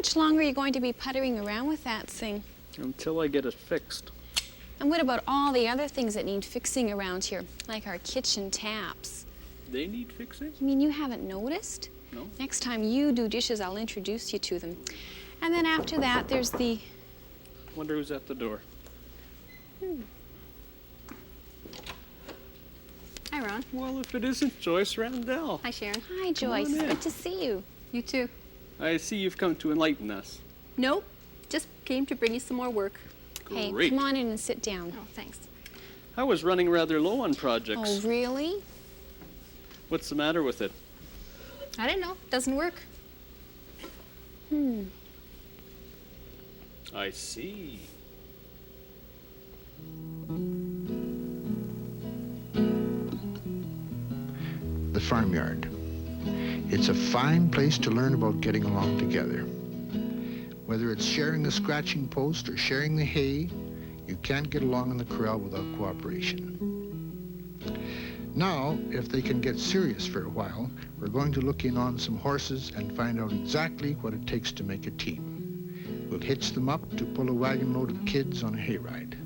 much longer are you going to be puttering around with that thing? Until I get it fixed. And what about all the other things that need fixing around here, like our kitchen taps? They need fixing? You mean you haven't noticed? No. Next time you do dishes, I'll introduce you to them. And then after that, there's the... Wonder who's at the door. Hi, Ron. Well, if it isn't Joyce Randell. Hi, Sharon. Hi, Joyce. on in. Good to see you. You too. I see you've come to enlighten us. Nope. Just came to bring you some more work. Hey, Great. come on in and sit down. Oh, thanks. I was running rather low on projects. Oh, really? What's the matter with it? I don't know. Doesn't work. I see. The farmyard. It's a fine place to learn about getting along together. Whether it's sharing a scratching post or sharing the hay, you can't get along in the corral without cooperation. Now, if they can get serious for a while, we're going to look in on some horses and find out exactly what it takes to make a team. We'll hitch them up to pull a wagon load of kids on a hayride.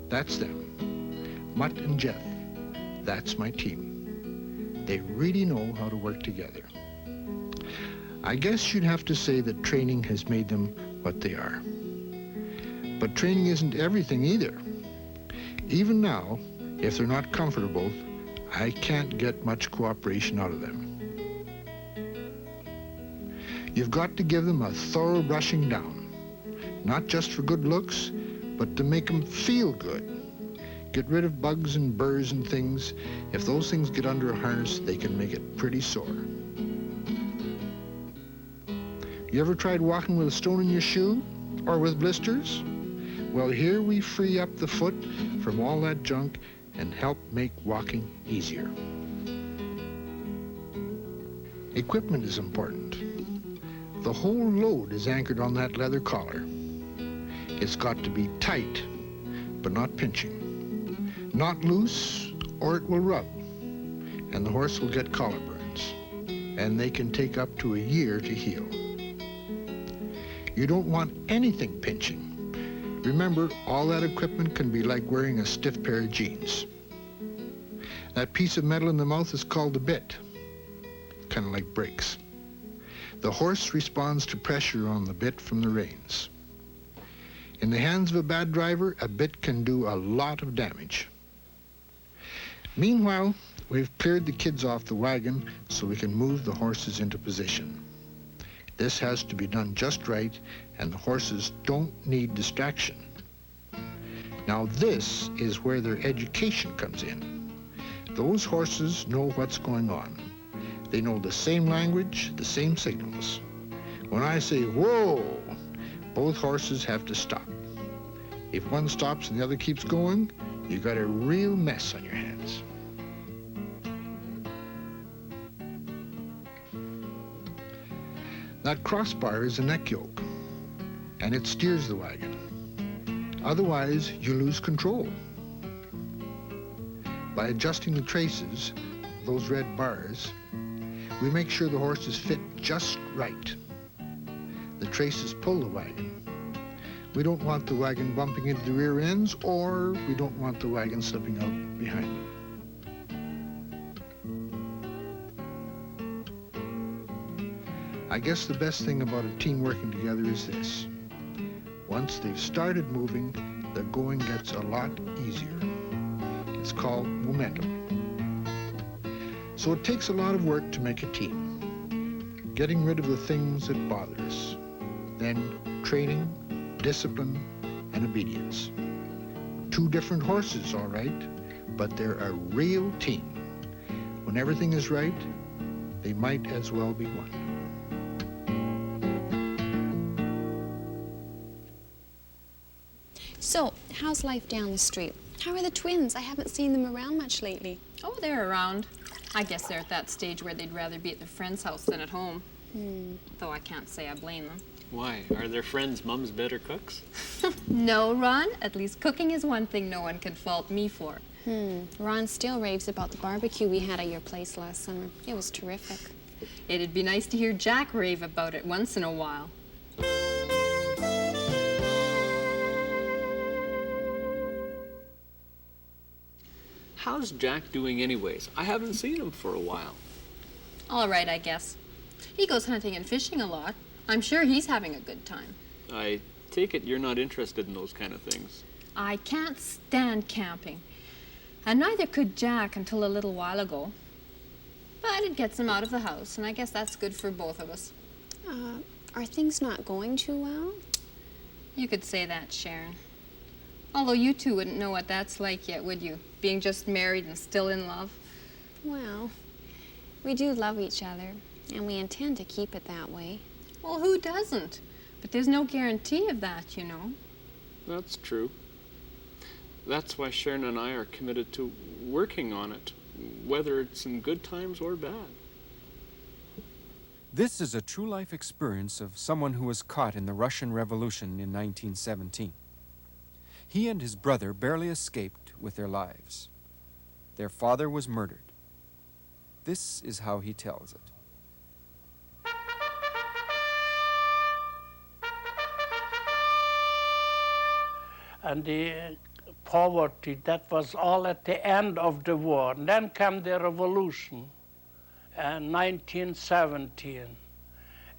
That's them. Mutt and Jeff. That's my team. They really know how to work together. I guess you'd have to say that training has made them what they are. But training isn't everything either. Even now, if they're not comfortable, I can't get much cooperation out of them. You've got to give them a thorough brushing down, not just for good looks, but to make them feel good. Get rid of bugs and burrs and things. If those things get under a harness, they can make it pretty sore. You ever tried walking with a stone in your shoe or with blisters? Well, here we free up the foot from all that junk and help make walking easier. Equipment is important. The whole load is anchored on that leather collar. It's got to be tight, but not pinching. Not loose, or it will rub, and the horse will get collar burns, and they can take up to a year to heal. You don't want anything pinching. Remember, all that equipment can be like wearing a stiff pair of jeans. That piece of metal in the mouth is called the bit, kind of like brakes. The horse responds to pressure on the bit from the reins. In the hands of a bad driver, a bit can do a lot of damage. Meanwhile, we've cleared the kids off the wagon so we can move the horses into position. This has to be done just right, and the horses don't need distraction. Now this is where their education comes in. Those horses know what's going on. They know the same language, the same signals. When I say, whoa, both horses have to stop. If one stops and the other keeps going, you got a real mess on your hands. That crossbar is a neck yoke, and it steers the wagon. Otherwise, you lose control. By adjusting the traces, those red bars, we make sure the horses fit just right. The traces pull the wagon. We don't want the wagon bumping into the rear ends, or we don't want the wagon slipping out behind them. I guess the best thing about a team working together is this. Once they've started moving, the going gets a lot easier. It's called momentum. So it takes a lot of work to make a team. Getting rid of the things that bother us. Then training, discipline, and obedience. Two different horses, all right, but they're a real team. When everything is right, they might as well be one. So, how's life down the street? How are the twins? I haven't seen them around much lately. Oh, they're around. I guess they're at that stage where they'd rather be at their friend's house than at home. Though I can't say I blame them. Why? Are their friends' mums better cooks? No, Ron. At least cooking is one thing no one can fault me for. Ron still raves about the barbecue we had at your place last summer. It was terrific. It'd be nice to hear Jack rave about it once in a while. How's Jack doing anyways? I haven't seen him for a while. All right, I guess. He goes hunting and fishing a lot. I'm sure he's having a good time. I take it you're not interested in those kind of things. I can't stand camping. And neither could Jack until a little while ago. But it gets him out of the house, and I guess that's good for both of us. Are things not going too well? You could say that, Sharon. Although you two wouldn't know what that's like yet, would you? Being just married and still in love? Well, we do love each other, and we intend to keep it that way. Well, who doesn't? But there's no guarantee of that, you know. That's true. That's why Sharon and I are committed to working on it, whether it's in good times or bad. This is a true life experience of someone who was caught in the Russian Revolution in 1917. He and his brother barely escaped with their lives. Their father was murdered. This is how he tells it. And the poverty, that was all at the end of the war. And then came the revolution in 1917.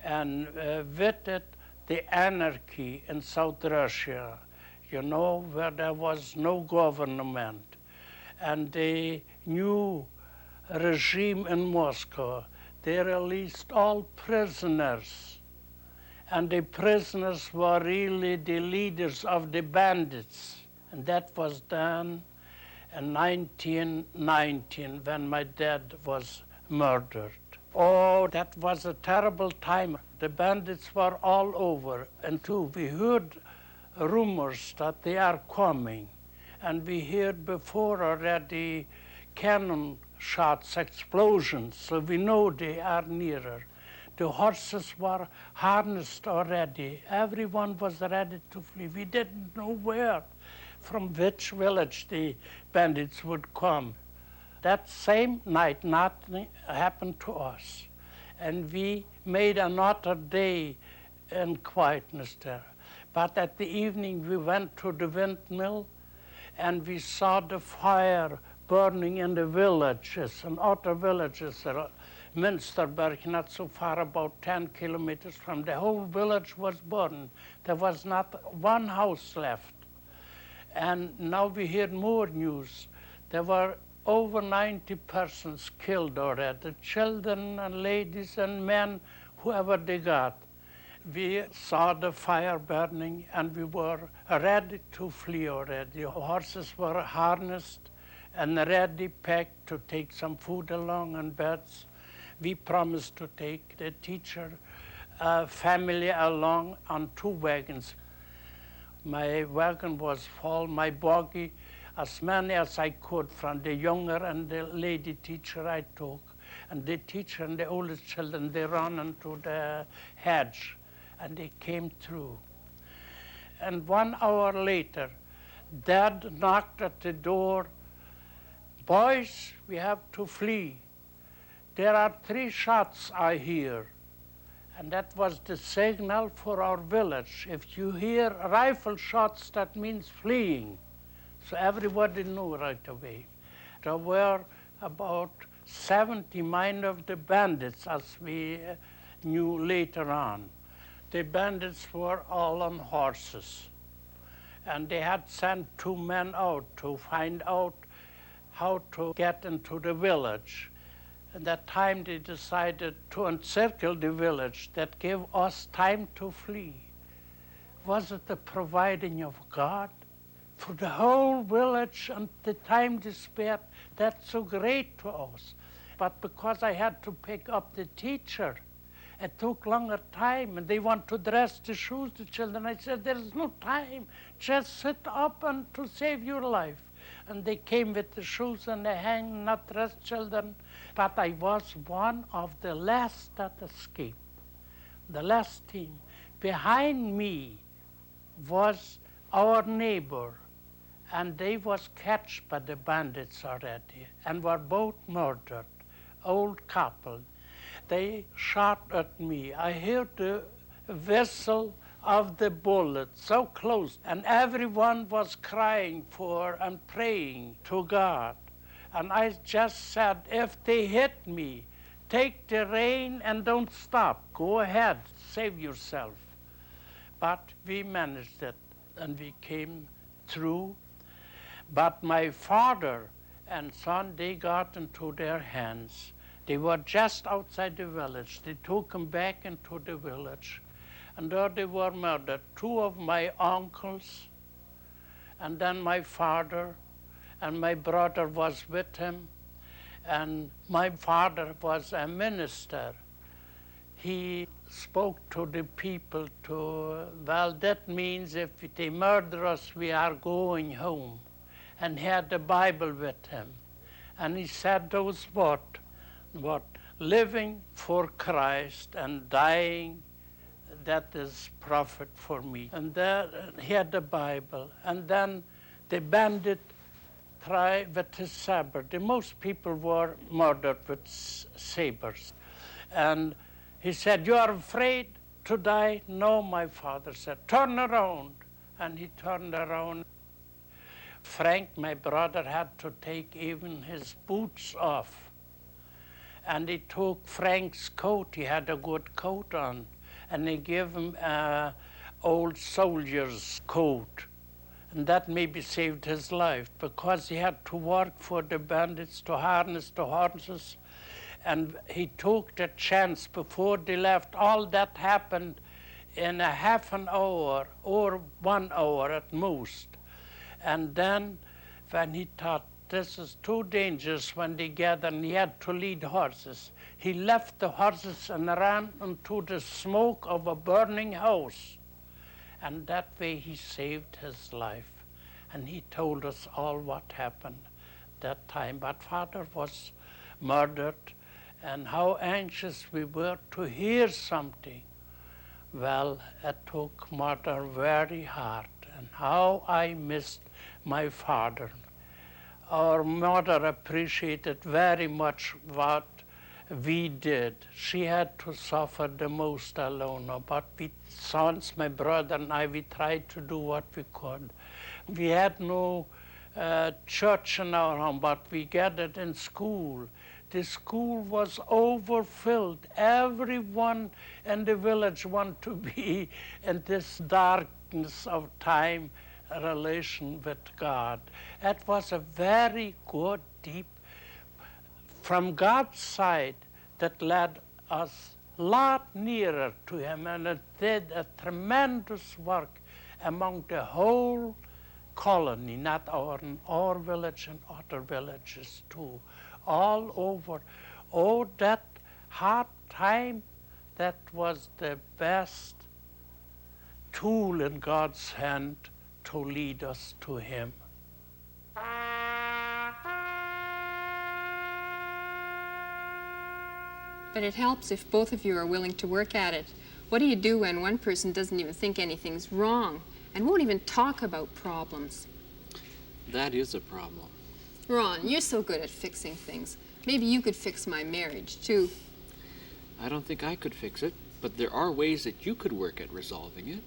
And with it, the anarchy in South Russia, you know, where there was no government. And the new regime in Moscow, they released all prisoners. And the prisoners were really the leaders of the bandits. And that was done in 1919 when my dad was murdered. Oh, that was a terrible time. The bandits were all over. And too, we heard rumors that they are coming. And we heard before already cannon shots, explosions, so we know they are nearer. The horses were harnessed already. Everyone was ready to flee. We didn't know where, from which village the bandits would come. That same night, nothing happened to us. And we made another day in quietness there. But at the evening, we went to the windmill, and we saw the fire burning in the villages and other villages. Münsterberg, not so far, about 10 kilometers from the whole village was burned. There was not one house left. And now we hear more news. There were over 90 persons killed already, children and ladies and men, whoever they got. We saw the fire burning and we were ready to flee already. The horses were harnessed and ready, packed to take some food along and beds. We promised to take the teacher family along on 2 wagons. My wagon was full, my buggy, as many as I could from the younger and the lady teacher I took. And the teacher and the oldest children, they ran into the hedge and they came through. And 1 hour later, Dad knocked at the door. Boys, we have to flee. There are 3 shots I hear. And that was the signal for our village. If you hear rifle shots, that means fleeing. So everybody knew right away. There were about 70 men of the bandits, as we knew later on. The bandits were all on horses. And they had sent 2 men out to find out how to get into the village. At that time, they decided to encircle the village. That gave us time to flee. Was it the providing of God? For the whole village and the time they spared, that's so great to us. But because I had to pick up the teacher, it took longer time, and they want to dress the shoes, the children. I said, there's no time. Just sit up and to save your life. And they came with the shoes and they hang, not dressed children. But I was one of the last that escaped, the last team. Behind me was our neighbor, and they was catched by the bandits already and were both murdered, old couple. They shot at me. I heard the whistle of the bullet so close, and everyone was crying for and praying to God. And I just said, if they hit me, take the rein and don't stop. Go ahead, save yourself. But we managed it, and we came through. But my father and son, they got into their hands. They were just outside the village. They took them back into the village. And there they were murdered. 2 of my uncles, and then my father, and my brother was with him. And my father was a minister. He spoke to the people well, that means if they murder us, we are going home. And he had the Bible with him. And he said those words, what living for Christ and dying, that is profit for me. And there he had the Bible. And then the bandit tried with his saber. The most people were murdered with sabers. And he said, you are afraid to die? No, my father said, turn around. And he turned around. Frank, my brother, had to take even his boots off. And he took Frank's coat. He had a good coat on. And they gave him an old soldier's coat. And that maybe saved his life, because he had to work for the bandits to harness the horses. And he took the chance before they left. All that happened in a half an hour or 1 hour at most. And then when he thought this is too dangerous when they gathered and he had to lead horses, he left the horses and ran into the smoke of a burning house. And that way he saved his life. And he told us all what happened that time. But father was murdered, and how anxious we were to hear something. Well, it took mother very hard, and how I missed my father. Our mother appreciated very much what we did. She had to suffer the most alone, but we sons, my brother and I, we tried to do what we could. We had no church in our home, but we gathered in school. The school was overfilled. Everyone in the village wanted to be in this darkness of time relation with God. It was a very good, deep, from God's side, that led us a lot nearer to him, and it did a tremendous work among the whole colony, not our village and other villages too, all over. Oh, that hard time, that was the best tool in God's hand to lead us to him. But it helps if both of you are willing to work at it. What do you do when one person doesn't even think anything's wrong and won't even talk about problems? That is a problem. Ron, you're so good at fixing things. Maybe you could fix my marriage, too. I don't think I could fix it, but there are ways that you could work at resolving it.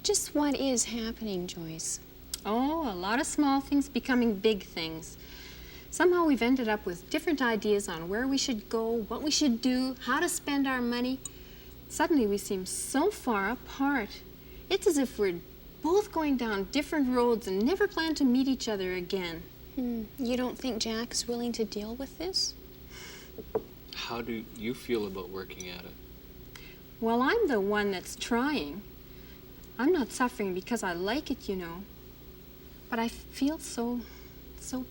Just what is happening, Joyce? Oh, a lot of small things becoming big things. Somehow we've ended up with different ideas on where we should go, what we should do, how to spend our money. Suddenly we seem so far apart. It's as if we're both going down different roads and never plan to meet each other again. You don't think Jack is willing to deal with this? How do you feel about working at it? Well, I'm the one that's trying. I'm not suffering because I like it, you know. But I feel so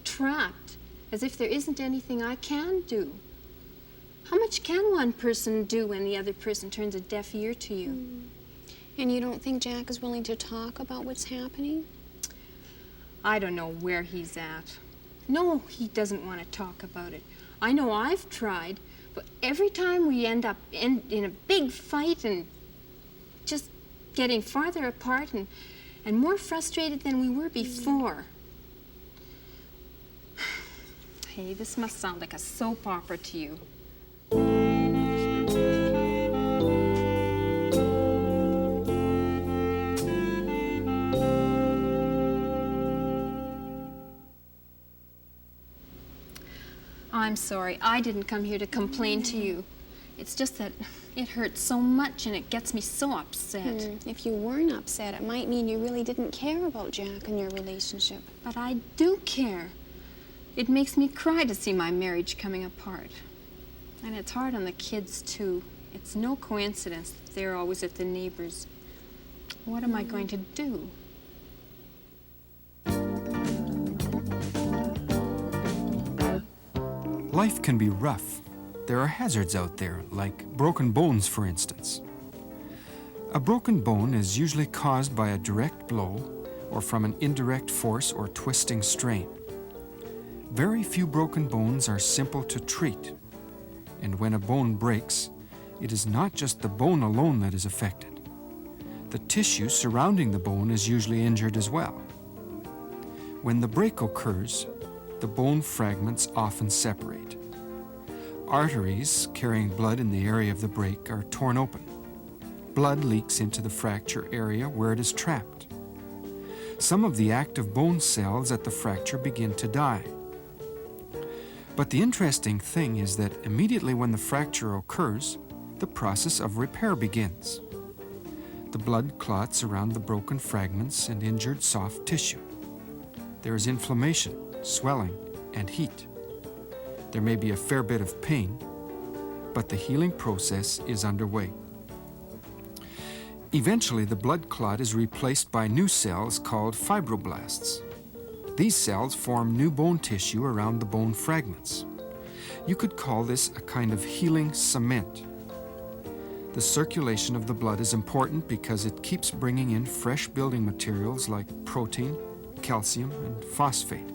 trapped, as if there isn't anything I can do. How much can one person do when the other person turns a deaf ear to you? And you don't think Jack is willing to talk about what's happening? I don't know where he's at. No, he doesn't want to talk about it. I know I've tried, but every time we end up in a big fight and just getting farther apart and more frustrated than we were before. Hey, this must sound like a soap opera to you. I'm sorry. I didn't come here to complain to you. It's just that it hurts so much and it gets me so upset. If you weren't upset, it might mean you really didn't care about Jack and your relationship. But I do care. It makes me cry to see my marriage coming apart. And it's hard on the kids, too. It's no coincidence that they're always at the neighbors. What am I going to do? Life can be rough. There are hazards out there, like broken bones, for instance. A broken bone is usually caused by a direct blow or from an indirect force or twisting strain. Very few broken bones are simple to treat, and when a bone breaks, it is not just the bone alone that is affected. The tissue surrounding the bone is usually injured as well. When the break occurs, the bone fragments often separate. Arteries carrying blood in the area of the break are torn open. Blood leaks into the fracture area where it is trapped. Some of the active bone cells at the fracture begin to die. But the interesting thing is that immediately when the fracture occurs, the process of repair begins. The blood clots around the broken fragments and injured soft tissue. There is inflammation, swelling, and heat. There may be a fair bit of pain, but the healing process is underway. Eventually, the blood clot is replaced by new cells called fibroblasts. These cells form new bone tissue around the bone fragments. You could call this a kind of healing cement. The circulation of the blood is important because it keeps bringing in fresh building materials like protein, calcium, and phosphate.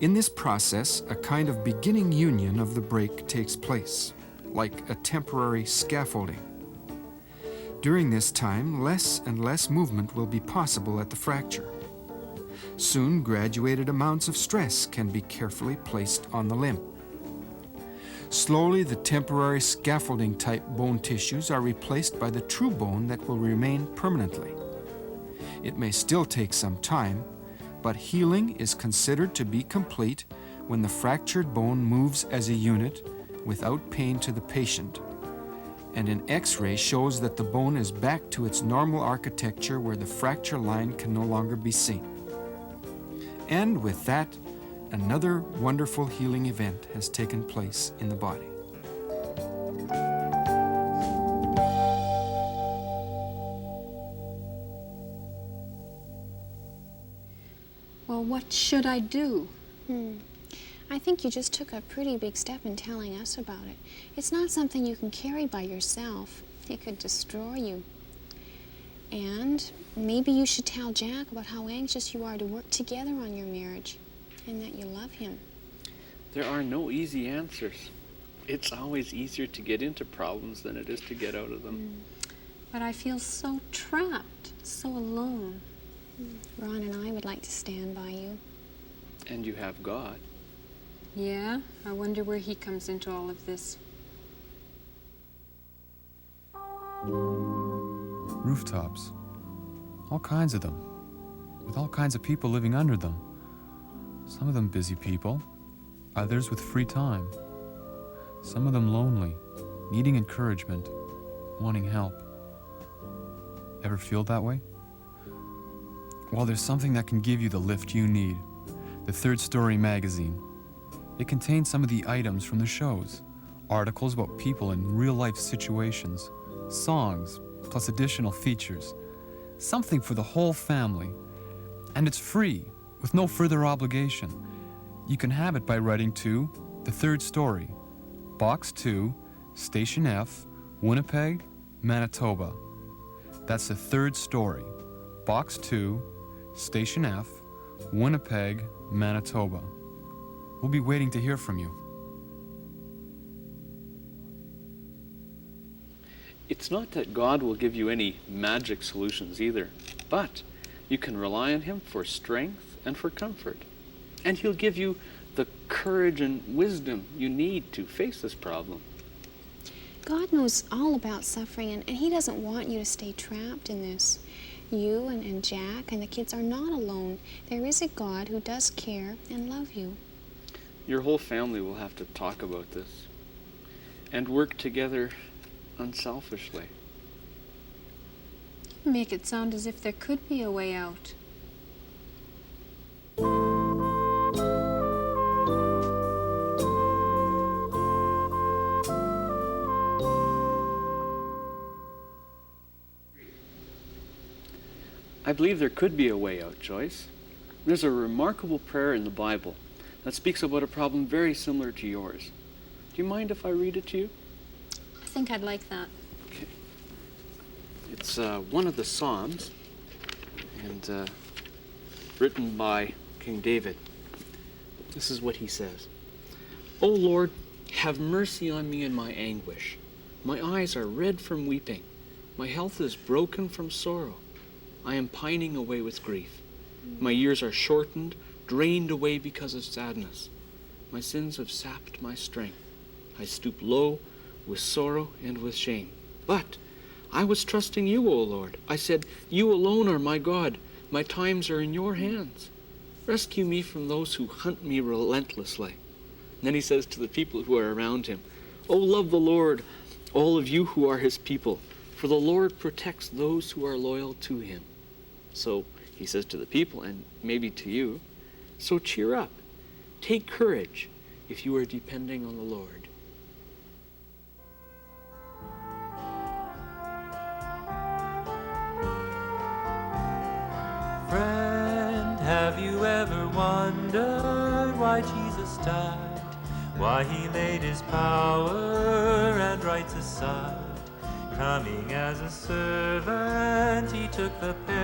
In this process, a kind of beginning union of the break takes place, like a temporary scaffolding. During this time, less and less movement will be possible at the fracture. Soon, graduated amounts of stress can be carefully placed on the limb. Slowly, the temporary scaffolding-type bone tissues are replaced by the true bone that will remain permanently. It may still take some time, but healing is considered to be complete when the fractured bone moves as a unit without pain to the patient, and an X-ray shows that the bone is back to its normal architecture where the fracture line can no longer be seen. And with that, another wonderful healing event has taken place in the body. Well, what should I do? I think you just took a pretty big step in telling us about it. It's not something you can carry by yourself. It could destroy you. And maybe you should tell Jack about how anxious you are to work together on your marriage and that you love him. There are no easy answers. It's always easier to get into problems than it is to get out of them. But I feel so trapped, so alone. Ron and I would like to stand by you. And you have God. Yeah, I wonder where he comes into all of this. Rooftops. All kinds of them. With all kinds of people living under them. Some of them busy people, others with free time. Some of them lonely, needing encouragement, wanting help. Ever feel that way? Well, there's something that can give you the lift you need. The Third Story magazine. It contains some of the items from the shows, articles about people in real-life situations, songs, plus additional features. Something for the whole family. And it's free, with no further obligation. You can have it by writing to The Third Story, Box 2, Station F, Winnipeg, Manitoba. That's The Third Story, Box 2, Station F, Winnipeg, Manitoba. We'll be waiting to hear from you. It's not that God will give you any magic solutions either, but you can rely on Him for strength and for comfort. And He'll give you the courage and wisdom you need to face this problem. God knows all about suffering, and He doesn't want you to stay trapped in this. You and Jack and the kids are not alone. There is a God who does care and love you. Your whole family will have to talk about this and work together unselfishly. Make it sound as if there could be a way out. I believe there could be a way out, Joyce. There's a remarkable prayer in the Bible that speaks about a problem very similar to yours. Do you mind if I read it to you? I think I'd like that. Okay. It's one of the Psalms, and written by King David. This is what he says. O Lord, have mercy on me in my anguish. My eyes are red from weeping. My health is broken from sorrow. I am pining away with grief. My years are shortened, drained away because of sadness. My sins have sapped my strength. I stoop low with sorrow and with shame. But I was trusting you, O Lord. I said, you alone are my God. My times are in your hands. Rescue me from those who hunt me relentlessly. And then he says to the people who are around him, O love the Lord, all of you who are his people, for the Lord protects those who are loyal to him. So he says to the people, and maybe to you, so cheer up. Take courage if you are depending on the Lord. Friend, have you ever wondered why Jesus died? Why he laid his power and rights aside? Coming as a servant, he took the pain.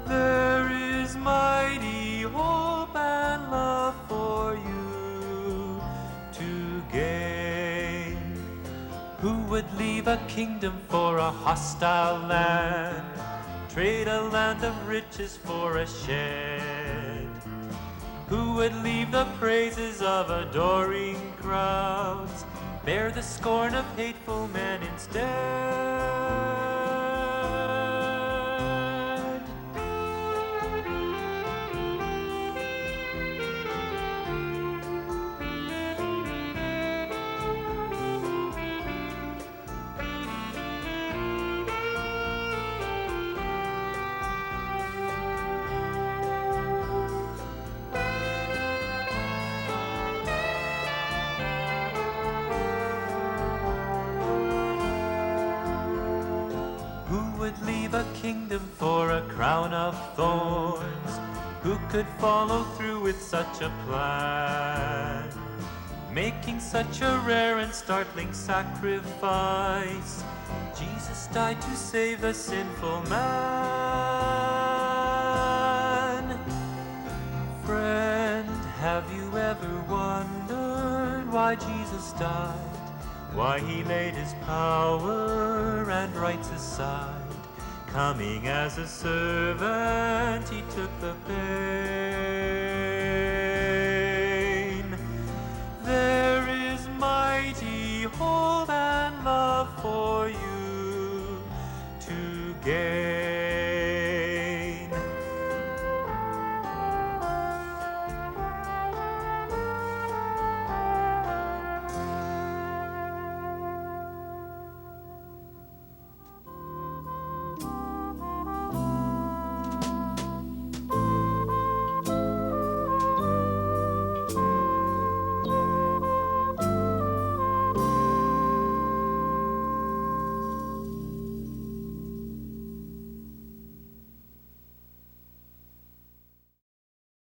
There is mighty hope and love for you to gain. Who would leave a kingdom for a hostile land? Trade a land of riches for a shed? Who would leave the praises of adoring crowds, bear the scorn of hateful men instead? Leave a kingdom for a crown of thorns? Who could follow through with such a plan, making such a rare and startling sacrifice? Jesus died to save the sinful man. Friend, have you ever wondered why Jesus died? Why he laid his power and rights aside? Coming as a servant, he took the pain. There is mighty hope and love for you to gain.